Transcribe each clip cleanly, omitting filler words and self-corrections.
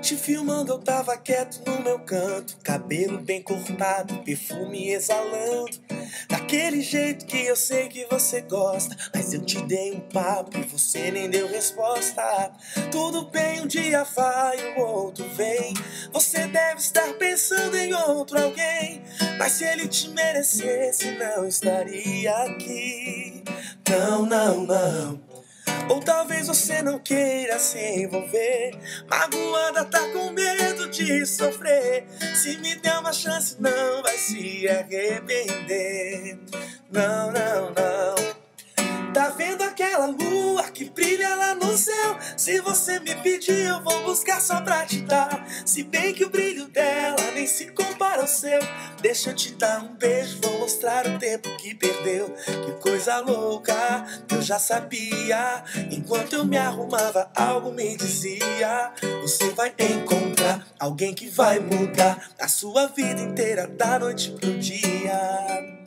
Te filmando eu tava quieto no meu canto, cabelo bem cortado, perfume exalando, daquele jeito que eu sei que você gosta. Mas eu te dei um papo e você nem deu resposta. Tudo bem, um dia vai, o outro vem. Você deve estar pensando em outro alguém, mas se ele te merecesse não estaria aqui. Não, não, não. Ou talvez você não queira se envolver, magoada, tá com medo de sofrer. Se me der uma chance não vai se arrepender. Não, não, não. Tá vendo aquela lua que brilha lá no céu? Se você me pedir eu vou buscar só pra te dar. Se bem que o brilho dela nem se compara ao seu. Deixa eu te dar um beijo, vou mostrar o tempo que perdeu. Que coisa louca, eu já sabia. Enquanto eu me arrumava algo me dizia: você vai encontrar alguém que vai mudar a sua vida inteira, da noite pro dia.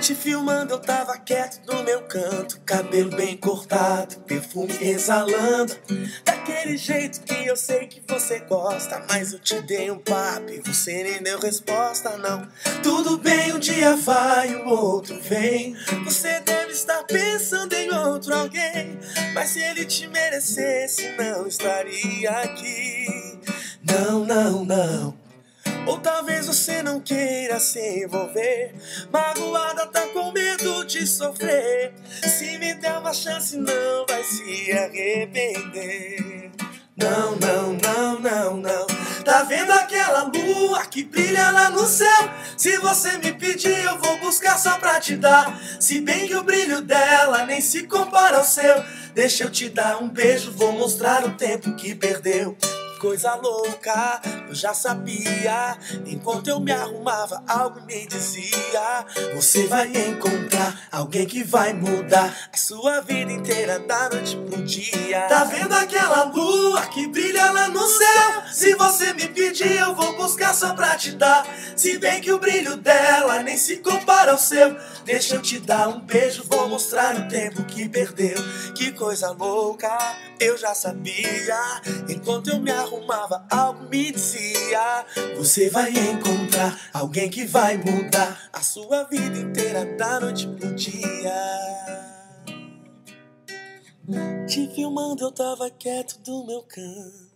Te filmando eu tava quieto no meu canto, cabelo bem cortado, perfume exalando, daquele jeito que eu sei que você gosta. Mas eu te dei um papo e você nem deu resposta, não. Tudo bem, um dia vai, o outro vem. Você deve estar pensando em outro alguém, mas se ele te merecesse não estaria aqui. Não, não, não. Ou talvez você não queira se envolver, magoada, tá com medo de sofrer. Se me der uma chance não vai se arrepender. Não, não, não, não, não. Tá vendo aquela lua que brilha lá no céu? Se você me pedir eu vou buscar só pra te dar. Se bem que o brilho dela nem se compara ao seu. Deixa eu te dar um beijo, vou mostrar o tempo que perdeu. Coisa louca, eu já sabia. Enquanto eu me arrumava, algo me dizia: você vai encontrar alguém que vai mudar a sua vida inteira, da noite pro dia. Tá vendo aquela lua que brilha lá no céu? Se você me pedir, eu vou buscar só pra te dar. Se bem que o brilho dela nem se compara ao seu. Deixa eu te dar um beijo, vou mostrar o tempo que perdeu. Que coisa louca, eu já sabia. Enquanto eu me arrumava, algo me dizia: você vai encontrar alguém que vai mudar a sua vida inteira, da noite pro dia. Te filmando eu tava quieto do meu canto.